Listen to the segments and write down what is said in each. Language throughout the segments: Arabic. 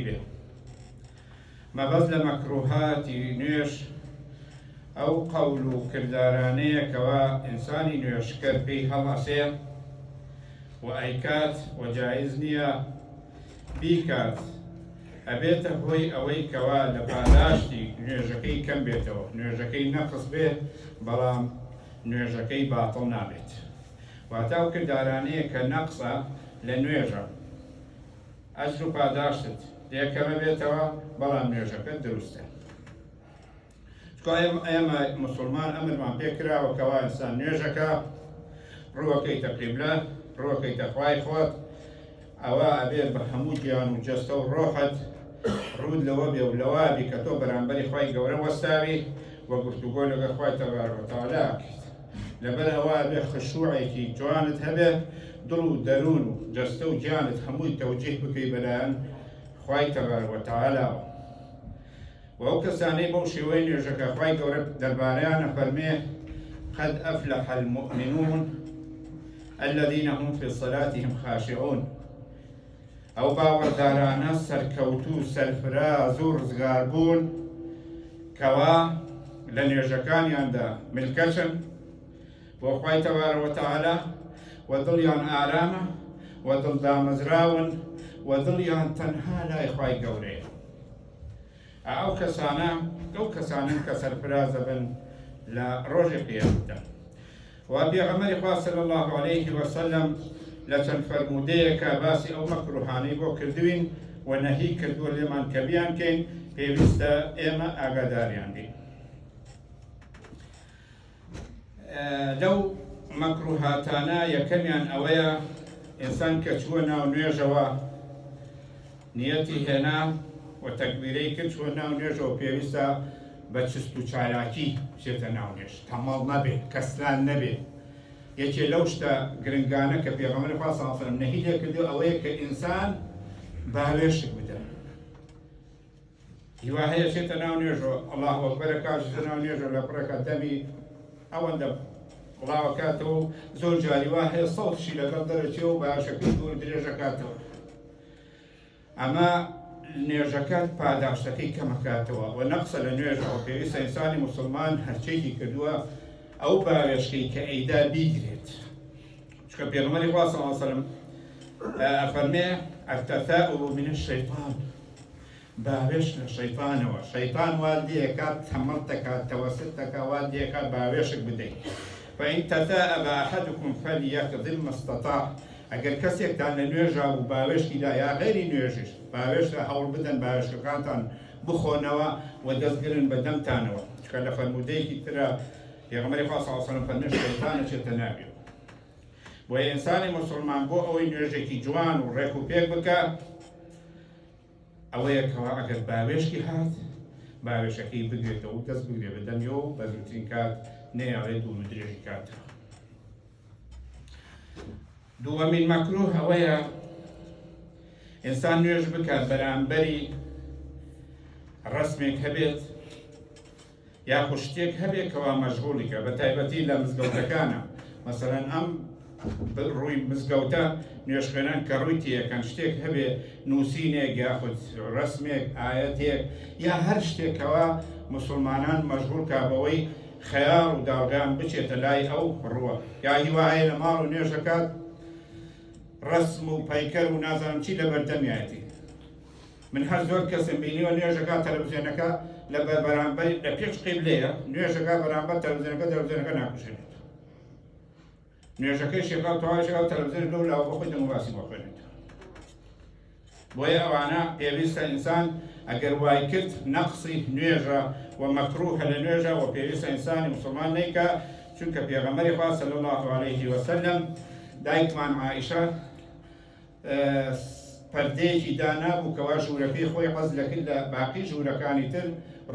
به مەبەست لە مەکروهاتی نوێژ ئەو قەول و کردارانەیە کەوا ئینسانی نوێژکەر پێی هەڵەسێ و ئەیکات و جایز نییە بیکات، ئەبێتە هۆی ئەوەی کەوا لە پاداشتی نوێژەکەی کەم بێتەوە، نوێژەکەی نەقس بێت بەڵام نوێژەکەی باتڵ نابێت. واتە ئەو کردارانەیە کە نەقسە لە نوێژە، ئەجر و پاداشت یەکەمە بێتەوە بەڵام نوێژەکە دروستە. ئێمە موسڵمان ئەمرمان پێ کراوە کەوا ئینسان نوێژەکە ڕووەکەیتە قیبلە، ڕووەکەیتە خوای خۆت، ئەوە ئەبێت بە هەموو گیان و جەستە و ڕۆحت ڕوود لەوە بێ و لەوە بی کە تۆ بەرامبەری خوای گەورە وەستاوی و گفتوگۆ لەگەڵ خوای تەبارەک و تەعالا بکەیت. لەبەر ئەوە ئەبێ خشووعێکی جوانت هەبێ، دڵ و دەروون و جەستە و گیانت هەمووی تەوجیه بکەی بەلایەن خوای تەبارەک و تەعالاوە. و ئەو کەسانەی بەو شێوەی نوێژەکە خوای گەورە دەربارەیان ئەفەرمێ قد أفلح المؤمنون الذين هم في صلاتهم خاشعون. ئەو باوەڕدارانە سەرکەوتوو سەرفراز و ڕزگار بوون کەوا لە نوێژەکانیاندا ملکەچن بۆ خوای تەبارەک و تەعالا و دڵیان ئارامە و دڵدامەزراون و دڵیان تەنها لای خوای گەورەیە. ئەو کەسانن کە سەرفرازە بن لە ڕۆژی قیامەتدا. و پێغەمبەری خوا صلی الله علیه وسلم لە چەند فەرمودەیەکە باسی ئەو مەکروهانەی بۆ کردوین و نەهی کردووە لێمان کە بیان کەین، پێویستە ئێمە ئاگاداریان بین. لەو مەکروهاتانە یەکەمیان ئەوەیە ئینسان کە چووە ناو نوێژەوە نیەتی هێنا و تەکبیرەی کرد چووە ناو نوێژەوە، پێویستە بە چست و چالاکی بچێتە ناو نوێژ، تەماڵ نەبێت، کەسلان نەبێت. یەکێ لەو شتە گرنگانە کە پێغەمبەری خوا صلی الله علیه و سلم نەهی لێ کردو ئەوەیە کە ئینسان باوێشک بدە. هیوا هەیە چێتە ناو نوێژەوە، ئەڵڵاهو ئەکبەرە کاتژێتە ناو نوێژەوە لە پڕێکە دەمی ئەوەندە بڵاوەکاتەوە و زۆر جاری وا هەیە سەڵتشی لەگەڵ دەرەچێەوە و باشەکەی دوور درێژەکاتەوە. ئەمە نوێژەکە پاداشتەکەی کەمەکاتەوە و نەقسە لە نوێژەوە. پێویستە ئینسانی موسڵمان هەرچێکی کردووە ئەو باوێشکەی کە ئەیدا بیگرێت. چونکە پێغەمبەری خوا صلی الله علیه وسلم ئەفەرمێ التثاؤب من الشیطان، باوێش لە شەیطانەوە. شەیطان وا دێکات تەمەڵ دەکات، تەوەسط دەکات، وا دێکات باوێشک بدەیت. فإن تثاءب أحدكم فليقضي ما استطاع. ئەگەر کەسێکتان لە نوێژا و باوێشکیدا یا غەیری نوێژش باوێشە هەوڵ بدەن باوێشکەکانتان بخۆنەوە و دەستگرن بە دەمتانەوە. چونکە لە فەرمودەیەکی ترە پێغەمبەری خوا صلی الله علیه و سلم فەرمێ شەیطان ئەچێتە ناوی. بۆیە ئینسانی موسڵمان بۆ ئەوەی نوێژێکی جوان و ڕێک و پێک بکات، ئەوەیە کەوا ئەگەر باوێشکی هات باوێشەکەی بگرێتەوە و دەست بگرێ بە دەمیەوە و بە زووترین کات نەیاڵێت دوور و درێژی کاتەوە. دووەمین مەکروه ئەوەیە ئینسان نوێژ بکات بەرامبەری ڕەسمێک هەبێت یاخود شتێک هەبێت کەوا مەشغوڵیکە، بە تایبەتی لە مزگەوتەکانە. مەسەڵەن ئەم ڕووی مزگەوتە نوێژخێنان کە ڕووی تێیەکەن شتێک هەبێت، نووسینێک یاخود ڕەسمێک ئاەتێک یا هەر شتێکەوە موسڵمانان مەشغوڵ کابەوەی خەیاڵ و داوگان بچێتە لای ئەو ڕووە. یا هیوایە لە ماڵ و نوێژەکات ڕەسم و پەیکەر و نازانم چی لە بەردەمیایەتی. من هەر زۆر کەسم بینیوە نوێژەکە تەلەڤیزیۆنەکە لە بەرامبەر لە پێش قیبلەیە، نوێژەکە بەرامبەر تەلەڤیزیۆنەکە ناکوژێنێت. نوێژەکەی شێکاو تەواویشەکە تەلەڤیزیۆن لەو لاوە بۆ خۆی دەموباسی بخوێنێت. بۆیە ئەوانە پێویستە ئینسان ئەگەر وای کرد نەقسی نوێژە و مەکروهە لە نوێژە و پێویستە ئینسانی موسڵمان نەیکا. چونکە پێغەمبەری خوا صلی الله علیه وسلم دایکمان عائیشە پەردەیەکی دانابوو کەوا ژوورەکەی خۆی حەز لەکرد لە باقی ژوورەکانی تر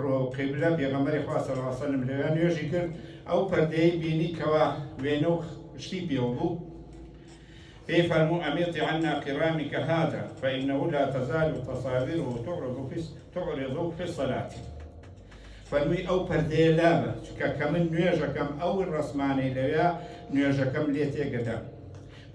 ڕۆ قیبلە پێغەمبەری خوا صلی الله علیه وسلم لەوێ نوێژی کرد. ئەو پەردەیەی بینی کەوا وێنە و شتی پێوە بوو، پێی فەرموو ئەمیطی عنا قرامك هذا فإنه لا تزال تصاويره تعرض في الصلاة. فەرمووی ئەو پەردەیە لابە، چونکە کە من نوێژەکەم ئەو ڕەسمانەی لەوێ نوێژەکەم لێ تێگەدا.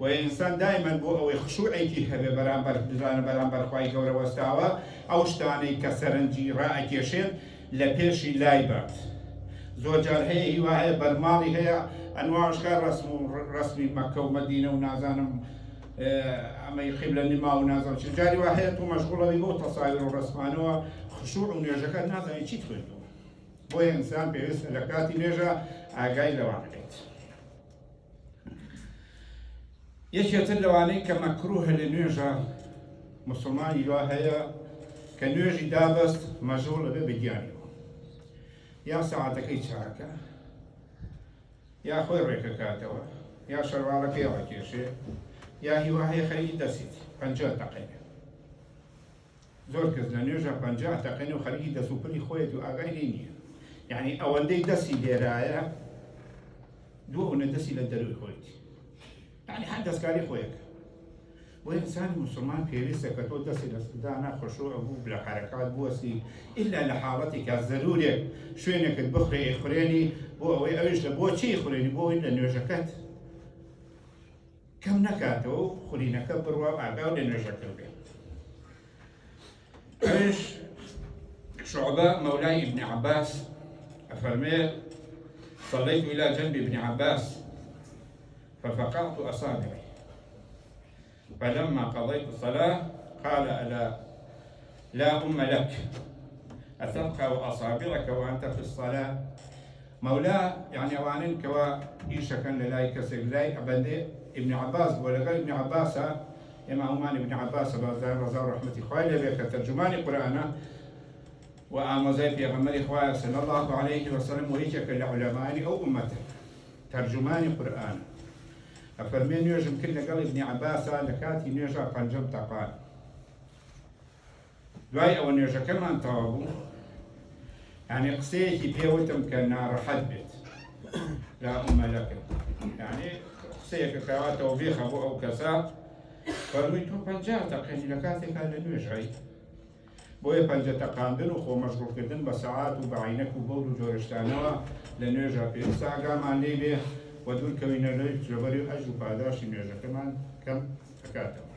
و ئینسان دایمەن بۆ ئەوەی خشوعێکی هەبێ بەرامبەر بزانە بەرامبەر خوای گەورە وەستاوە ئەو شتانەی کە سەرنجی ڕائەکێشێت لە پێشی لای بات. زۆر جار هەیە هیوا هەیە بەرماڵی هەیە ئەنواعشکار ڕسمی مەکە و مەدینە و نازانم ئەمەی قیبلە نما و نازانم چ جاری وا هەیە تۆ مەشغوڵەوی بۆ تەساویر و ڕسمانەوە خشوع و نوێژەکە نازانی چیت خوێندەوە. بۆیە ئینسان پێویستە لە کاتی نوێژە ئاگای لەوان بێت. یەکێتر لەوانەی کە مەکروهە لە نوێژە موسڵمانی وا هەیە کە نوێژی دابەست مەژوڵ لەبێ بگیانەوە، یا سەعاتەکەی چاکە، یا خۆی ڕێکەکاتەوە، یا شەرواڵەکەی ڕاکێشێ، یا هیوا هەیە خەریکی دەسیت 50 دقیقە. زۆر کەس لە نوێژە 50 دقیقە و خەریکی دەست و پلی خۆیەت و ئاگای لێ نییە. یعنی ئەوەندەی دەستی لێرایە دووە ئەوەندە دەستی لە دەروی خۆیەتی، یعنی هەر دەستکاری خۆیەکە. بۆ ئینسانی موسڵمان پێویستە کە تۆ دەستی لەدانا خۆشوع بوو لە حەرەکات بوەستی ئیلا لە حاڵەتی کە زەرورێک شوێنێکت بخورێ خوێنی بۆ ئەوەی ئەویش لە بۆ چی خوێنی بۆ ئەوەی لە نوێژەکەت کەم نەکاتەوە و خورینەکە بڕوا ئاگاو لە نوێژەکە بێت. ئەویش شعبة مولاي ابن عباس أفرمي صليت إلى جنب ابن عباس ففقعت أصابعي فلما قضيت الصلاة قال ألا لا أم لك أتبقى أصابعك وأنت في الصلاة. مولا يعني أوانين كوا إيشا كان للاي كسر لاي أبندي ابن عباس ولقى ابن عباس إما أمان ابن عباس رضا رحمة خوالي بك ترجمان قرآن وآمزي في غمر إخوائي صلى الله عليه وسلم وهيك العلماء أو أمته ترجمان قرآن. أفرمي نيوجم كل قال ابن عباس لكاتي نيوجا قنجم تقال دواي أو نيوجا كمان طابو يعني قسيكي بيوتم كالنار حد بيت لا أم لك، يعني قسيك كوات وبيخ أبو أو كسا فرميتو قنجا تقيني لكاتي كان نيوجاي بۆیە پەنجەتەقاندن و خۆ مەشغوڵکردن بە سەعات و بە عینەک و بەول و جۆرەشتانەوە لە نوێژە پێویستە ئاگامان لێ بێ و دوورکەوینە لەوەی جێبەری ئەژ و پاداشی نوێژەکەمان کەم دەکاتەوە.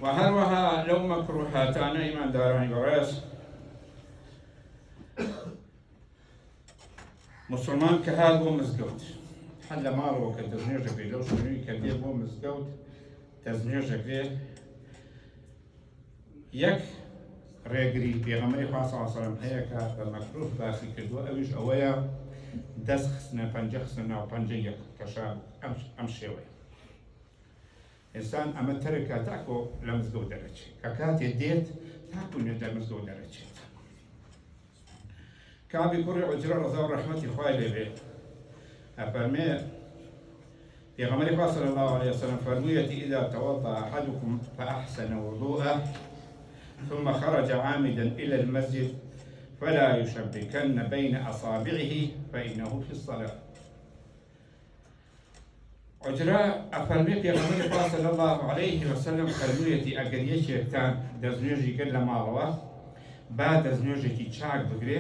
و هەروەها لەو مەکروهاتانە ئیماندارانی بەڕێز موسڵمان کە هات بۆ مزگەوت هەر لە ماڵەوە کە دەستنوێژە بێ لەو شوێنەوەی کە دێت بۆ مزگەوت دەستنوێژەکرێ یەک ڕێگری پێغەمبەری خوا صلی الله علیه و سلم هەیە کە بە مەکروه باسی کردووە ئەویش ئەوەیە دەست خستنە پەنجە خستنە ناو پەنجەی یەک کەشا ئەم شێوەیە. ئینسان ئەمە تەرێکە تاکۆ لە مزگەوت دەرەچێت کە کاتێ دێت تاکو نوێ لە مزگەوت دەرەچێت. کابی کوڕی عوجرە ڕەضا و ڕەحمەتی خوای لێ بێ ئەفەرمێ پێغەمبەری خوا صلی الله عليه وسلم فرموویەتی إذا توضأ أحدكم فأحسن وضوءه ثم خرج عامدا إلى المسجد فلا يشبكن بين أصابعه فإنه في الصلاة. عجرا أفرمي پیغمبر خوا صلی الله عليه وسلم فرموویەتی ئەگەر یەکێکتان دەستنوێژی کرد لە ماڵەوە با دەستنوێژێکی چاک بگرێ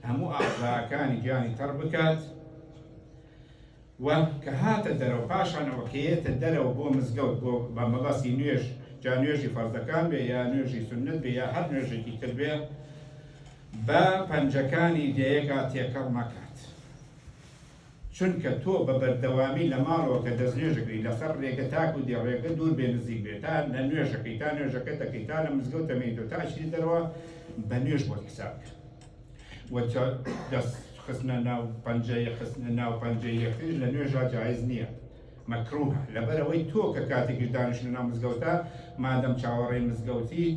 هەموو ئاعضاکانی گیانی تەڕ بکات و کە هاتە دەرەوە پاشانەوە کەیەتە دەرەوە بۆ مزگەوت بۆ بە مەبەستی نوێژ جا نوێژی فەرزەکان بێ یا نوێژی سنت بێ یا هەر نوێژێکی تر بێ بە پەنجەکانی دێیەکە تێکەڵ مەکات، چونکە تۆ بە بەردەوامی لە ماڵەوە کە دەستنوێژەکەی لەسەر ڕێگە تاک و دێڕێگە دوور بێ نزیک بێت تا لە نوێژەکەی تا نوێژەکەت دەکەی تا لە مزگەوت دەمێنیتەوە تا ئەچیت دەرەوە بە نوێژ بۆ حساب و دەست خستنە ناو پەنجەیە خستنە ناو پەنجەی یەکتر لە نوێژا جایز نییە، مەکروهە لەبەرەوەی تۆ کە کاتێکی دانیشتنە ناو مزگەوتە مادەم چاوەڕێی مزگەوتی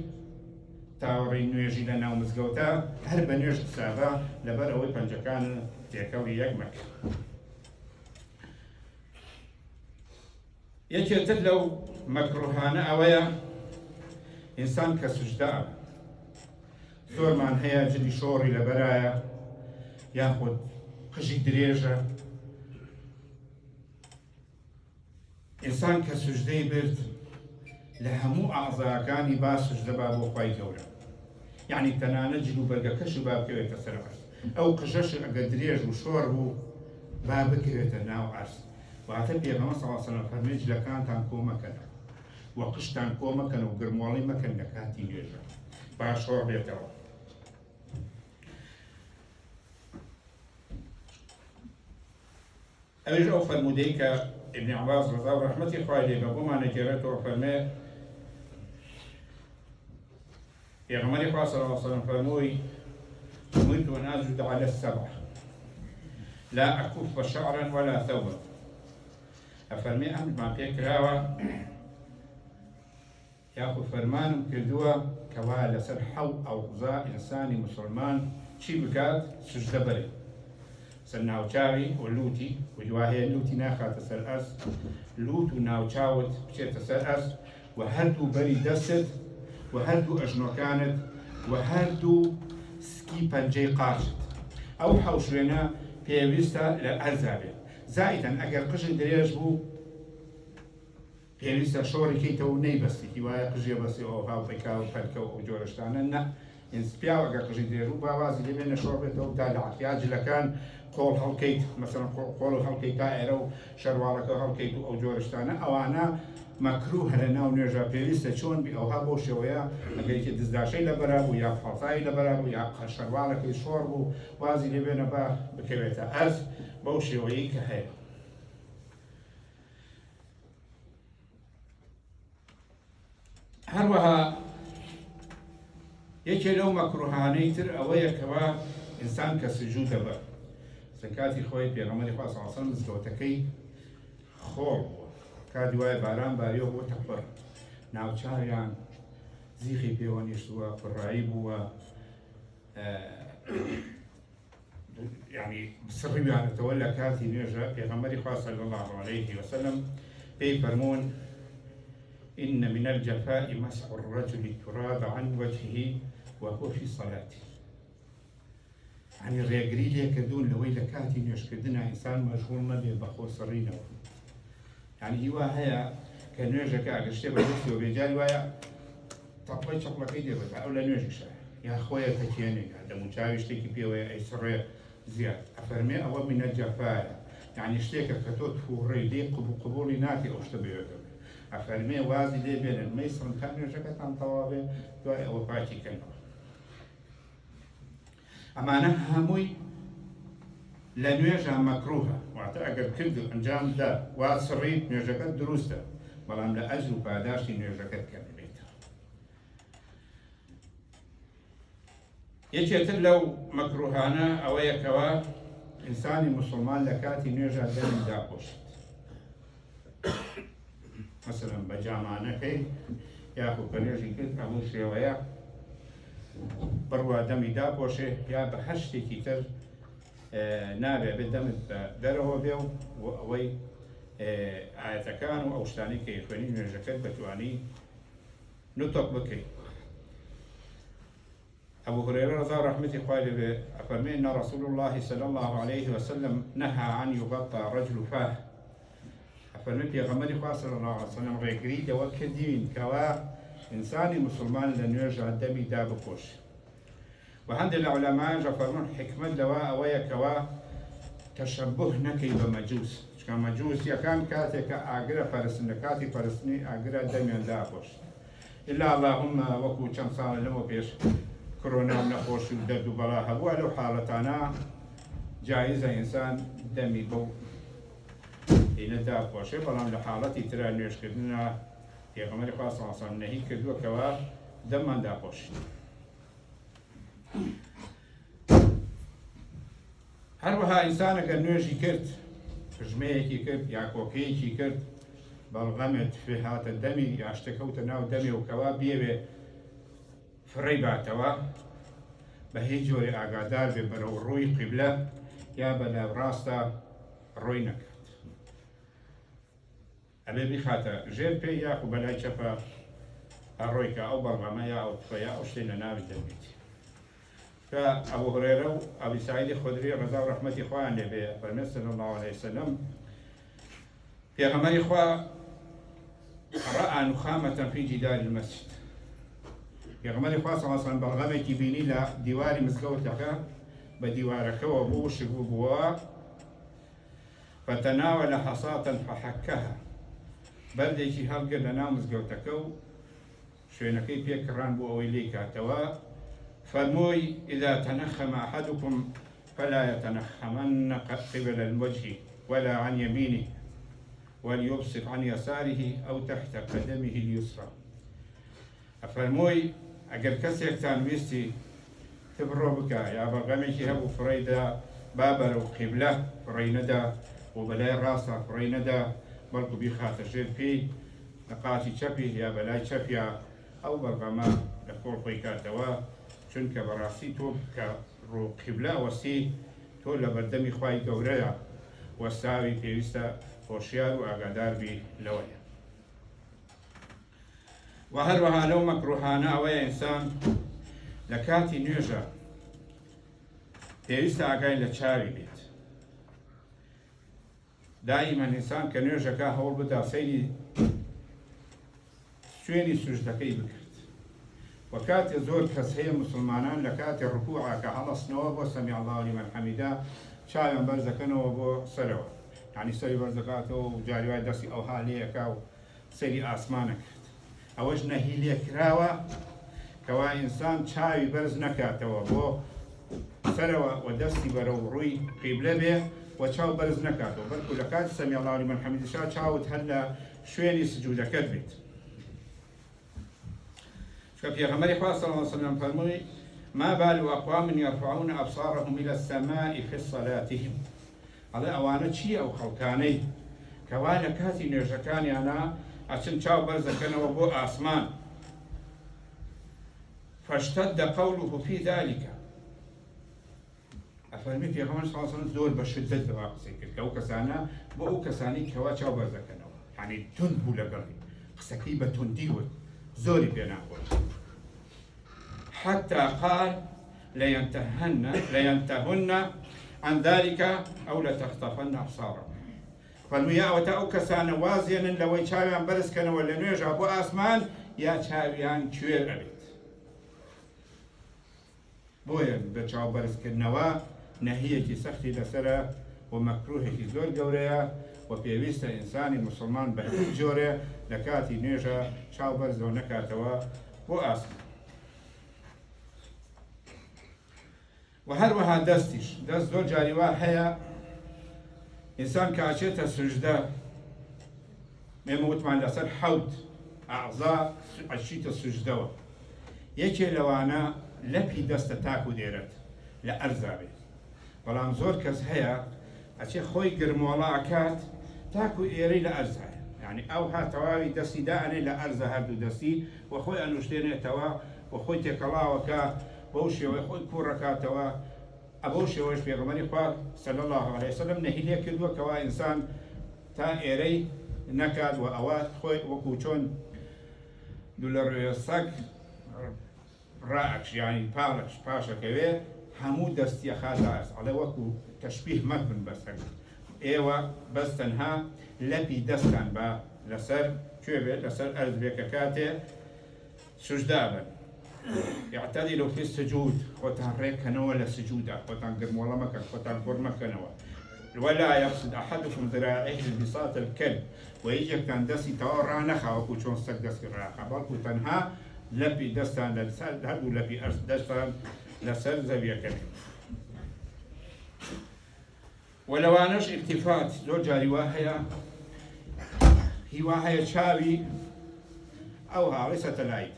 تاوەڕێی نوێژی لە ناو مزگەوتە هەر بە نوێژ حسابە لەبەرەوەی پەنجەکان تێکەڵی یەک مەکە. یەکێتر لەو مەکروهانە ئەوەیە ئینسان کە سوجدە زۆرمان هەیە جلی شۆڕی لەبەرایە یاخود قژی درێژە، ئینسان کە سوجدەی برد لە هەموو ئاعزاکانی با سوجدە با بۆ خوای گەورە، یعنی تەنانەت جل و بەرگەکەش با بکەوێتە سەر عەرز، ئەو قژەش ئەگەر درێژ و شۆڕ بوو با بکەوێتە ناو عەرز واتە پێغەمبەر صلی الله علیه وسلم فەرمێ جلەکانتان کۆ مەکەن و قشتان کۆ مەکەن و گرمۆڵی مەکەن لە کاتی نوێژە باش شۆڕ بێتەوە. ئەویش ئەو فەرمودەی کە ابن عباس ڕەضا و ڕەحمەتی خوای لێ بە بۆمان نەگێڕێتەوە فەرمێ پێغەمبەری خوا صلی الله علیه وسلم فەرمووی أمرت أن أسجد على السبع لا أكف شعرا ولا ثوبا. أفرمي أمر ما بيكراوة ياخذ فرمان كردوة كوا لسر حو أو غزاء إنساني مسلمان شي بكات سجدة بري سناوچاوي ولوتي وجواهي لوتي ناخات سر أس لوت وناوچاوت بشيت سر أس وهردو بري دست وهردو أجنو كانت وهردو سكي پەنجەی قاچت ئەو حەوشوێنە پێویستە لە ئەرزا بێت زائیدەن ئەگەر قژی درێژ بوو پێویستە شۆڕێکیتەوە و نەیبەستی وایە قژێ بەسی ئەو هاوپەیکا و پەرکە و ئەو جۆرەشتانە نە ئینسپیا ئەگەر قژی درێژ بوو باوازی لێبێنە شۆڕ بێتەوە تا لە عەقیا جلەکان قۆڵ هەڵکەیت مەسەڵەن قۆڵ هەڵکەیت تا ئێرە و شەروارەکە هەڵکەیت و ئەو جۆرەشتانە ئەوانە مەکروهە لە ناو نوێژە پێویستە چۆن بی ئەوها بۆ شێوەیە ئەگەریکە دزداشەی لەبەرا بوو یا فەڵسایی لەبەرا بوو یا شەروارەکەی شۆڕ بوو وازی لێبێنە با بکەوێتە ئەرز بەو شێوەیەی کە هەیە. هەروەها یەکێ لەو مەکروهانەی تر ئەوەیە کەوا ئینسان کە سجوود دەبات کاتی خۆی پێغەمبەری خوا صلی الله علیه و سلم مزگەوتەکەی خۆڵ بووە کاتی وایە باران باریەوە بۆتە پڕ ناوچاویان زیخی پێوە نیشتووە پڕایی بووە یعنی سڕیویانەتەوە لە کاتی نوێژە پێغەمبەری خوا صلی الله علیه و سلم پێی فەرموون إن من الجفاء مسح الرجل التراب عن وجهه وهو في صلاته. يعني ڕێگری لێکردوون لەوەی لە کاتی نوێژکردنە ئینسان مەشغوڵ نەبێ بەخۆ سڕینەوە. يعني هیوا هەیە کە نوێژەکە ئەگەر شتێ بەدەستیەوە بێجاری وایە تەپڵەی چەپڵەکەی دێبێتە ئەو لە نوێژیشە یا خۆیە تەکیێنێکە دەموچاوی شتێکی پێوەیە ئەی سڕێ زیاد ئەفەرمێ ئەوە من الجفاء يعني شتێکە کە تۆ تووڕێی لێ قبوڵی ناکەی ئەو شتە بێوێتەوە ئەفەرمێ وازی لێ بێنن مەی سڕنکان نوێژەکەتان تەواو بێ دوای ئەوە پاکیکەنەوە. ئەمانە هەمووی لە نوێژە مەکروهە واتە ئەگەر کرد ئەنجام دا وا سڕیت نوێژەکەت دروستە بەڵام لە ئەجر و پاداشتی نوێژەکەت کەم بێتەوە. یەکێتر لەو مەکروهانە ئەوەیە کەوا ئینسانی موسڵمان لە کاتی نوێژە دەمی داپۆشێت مثلا بە جامانەکەی یاخو کە نوێژی کرد هەموو شێوەیە بڕوا دەمی داپۆشێ یا بە هەر شتێکی تر نابێ بێت دەمت بە دەرەوە بێ و ئەوەی ئاەتەکان و ئەو شتانی کە خوێنی نوێژەکەت بەتوانی نوتۆق بکەیت. أبو هريرة رضي الله رحمته قال أفرمي أن رسول الله صلى الله عليه وسلم نهى أن يغطى رجل فاه. أفرمي بيغمبري صلى الله عليه وسلم ريقري دوكدين كوا إنساني مسلمان لنيرجع دمي دابكوش. وعند العلماء جفرون حكمة لواء ويا كوا تشبه نكي بمجوس. كان مجوس يكان كاتك أجرا فلسطين كاتي فلسطيني أجرا دمي دابكوش. إلا اللهم وكو كم صار لما بيش كورونا ونخوش ودرد وبلا هبوا لو حالتنا جائزة إنسان دمي بو إن دابكوش بلام لحالتي ترى نيش كدنا پێغەمبەری خوا صلی الله علیه و سلم نەهی کردووە کەوا دەممان داپۆشێت. هەروەها ئینسان ئەگەر نوێژی کرد خژمەیەکی کرد یا کۆکەیەکی کرد بەڵغەمێت فێ هاتە دەمی یا شتەکەوتە ناو دەمێ و کەوا بێوێ فڕێی باتەوە بە هیچ جۆرێ ئاگادار بێ بەرەو ڕووی قیبلە یا بەلای ڕاستە ڕۆی نەکات ئەبێ بیخاتە ژێر پێ یاخو بەلای چەپە ئەڕۆیکە ئەو بەڵغەمە یا ئەو تفەیە ئەو شتەی لە ناوی دەبێت. کە ئەبو هورێرە و ئەبی سعید خودری ڕەزا و ڕەحمەتی خۆیان لێبێ فەرمێ صلی الله علیه وسلم پێغەمبەری خوا رأى نخامة في جدار المسجد. پێغەمبەری خوا صلی الله علیه وسلم بەڵغەمێکی بینی لە دیواری مزگەوتەکە بە دیوارەکەەوە بوو شک بووە فتناول حصاة فحكها بردێکی هەڵگرت لە ناو مزگەوتەکە و شوێنەکەی پێکڕان بۆ ئەوەی لێی کاتەوە فەرمووی إذا تنخم أحدكم فلا يتنخمن قبل الوجه ولا عن يمينه وليبصق عن يساره أو تحت قدمه اليسرى. أفرموي أجر كسيكتان ويستي تبرو بكا يا برغميكي هبو فريدا بابر وقبلة فريندا وبلاي راسا فريندا بلقو بيخات الجير في نقاشي شبي يا بلاي شبيا أو برغما لكور خويكاتوا چونکە بەڕاستی تۆ کە ڕوو قیبلە وەستی تۆ لە بەردەمی خوای گەورەیە وەستاوی پێویستە هۆشیار و ئاگاداربی لەوەیە. و هەروەها لەو مەکروهانە ئەوەیە ئینسان لە کاتی نوێژە پێویستە ئاگای لە چاوی بێت. دائیمەن ئینسان کە نوێژەکە هەوڵ بدا سەیری شوێنی سوژدەکەی بکرد. وكاتي زور كسهي مسلمانان لكاتي ركوعا كهلصنوا بو سمع الله لمن حمده شايم برزكنوا بو سلوا يعني سري برزكاتو وجاري واي درسي او حاليك او سري اسمانك اوج نهي ليك راوا كوا انسان شاي برز نكاتو بو سلوا ودستي برو روي قبله به وشاو برز نكاتو بركو لكاتي سمع الله لمن حمده شاو تهلا شويني سجودك كذبت فبيغمر صلى الله عليه وسلم فرموي ما بال أقوام يرفعون أبصارهم إلى السماء في صلاتهم على أوانا شيء أو خلقاني كوانا كاتي نرجكاني أنا عشان شاو برزكنا وبو آسمان فاشتد قوله في ذلك أفرمي في غمر صلى الله عليه وسلم زور بشدة بواقسيك كو كسانا بو كساني كوا شاو برزكنا يعني تنبو لقري قسكيبة تنديوت زوري بيناقول حتى قال لينتهن عن ذلك أو لتخطفن أبصارهم. فالمياه وتأوكسان وازيا لو يشاويان برس كان ولا نيجا أبو أسمان يا شاويان شوير أبيت بوين بتشاو برس كنوا نهية سختي لسرة ومكروه زور جوريا وبيويست إنسان المسلمان بهذه جورة لكاتي نيجا شاو برز ونكاتوا وأسمان. وهروها دستش دست زور جاريوا هيا إنسان كاشيتا سجدة ميموت مع لسر حوت أعضاء عشيتا سجدة يكي لوانا لبي دست تاكو ديرت لأرزابي بلام زور كز هيا أشي خوي قرمولا أكات تاكو إيري لأرزابي يعني أوها تواري دستي داعني لأرزا هردو دستي وخوي أنوشتيني توا وخوي تكلاوكا بوشي وخوي كوركاتوا أبوشي وش في غمري قال صلى الله عليه وسلم نهيليا كدوا كوا إنسان تا إيري نكاد وأوات خوي وكوشون دولار ساق رأكش يعني بالكش باشا كوي همو دستي خازارس على وكو تشبيه مكن بس ايوه بس تنها لبي دستان با لسر كوبي لسر أرض بيكاكاتي سجدابا يعتدلوا في السجود خوتان ريكنوا للسجود خوتان قرمولا مكان خوتان قرمكنوا ولا يقصد أحدكم ذراعيه بساط الكلب ويجي كان دسي تورا نخا وكو شون سك دس راخا بالكو تنها لبي دستان لسر هدو لبي أرض دستان لسر زبيا كلب ولو أناش التفات زور جاري واهية هي واهية شاوي أو هارسة العيد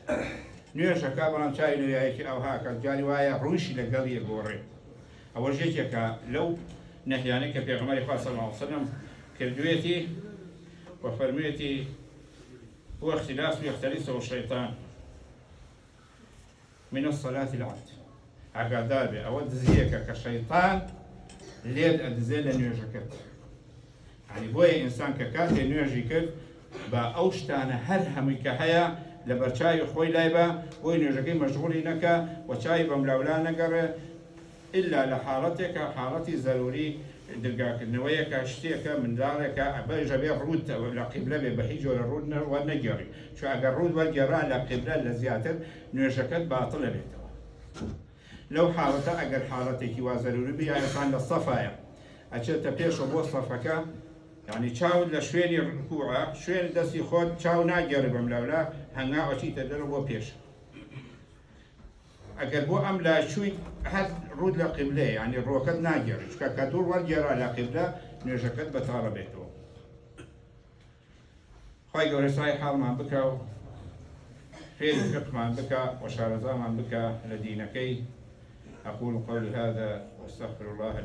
نوێژە کابران چای نوێیەکی ئەوها کە جاری وایە ڕووشی لەگەڵی گۆڕێت ئەوە ژێکێکە لەو نەهیانەی کە پێغەمبەری خوا صلی الله علیه وسلم کردوێتی وفەرموویەتی هو اختلاس يختلسه الشيطان من الصلاة العبد ئاگادار بێ ئەوە دزیەکە کە شەیطان لێت ئەدزێ لە نوێژەکەت یعنی بۆیە ئینسان کە کاتێ نوێژی کرد بە ئەو شتانە هەر هەمووی کە هەیە لبر چای خوی لایبا بوی نوجکی مشغولی نکا و چای بملاولا نگره إلا لحالتك حالتي ضروري دلقاك النوية كاشتيك من ذلك أبى جبير رود ولا قبلة بهيج ولا رود والنجاري شو أجر رود والجران لا قبلة لزياتر نوجكت باطلة بيتوا لو حالته أجر حالتك وضروري بيا إنسان للصفايا ئەچێتە پێشە بۆ سەفەکە یعنی چاود لە شوێنی ڕکوعە شوێن دەستی خۆت چاو ناگێڕی بەم لەولا هەنگا ئەچیتە دەرە بۆ پێش ئەگەر بۆ ئەم لاشووی هەر ڕوود لە قیبلەیە ینی ڕۆکەت ناگێڕی چکە کە دوور وەرگێڕا لە قیبلە نوێژەکەت بەتاڵە بێتەوە خی گەورە سای حاڵمان بکە و فێری فقمان بکە و شارەزامان بکە لە دینەکەی أقول قولي هذا وأستغفر الله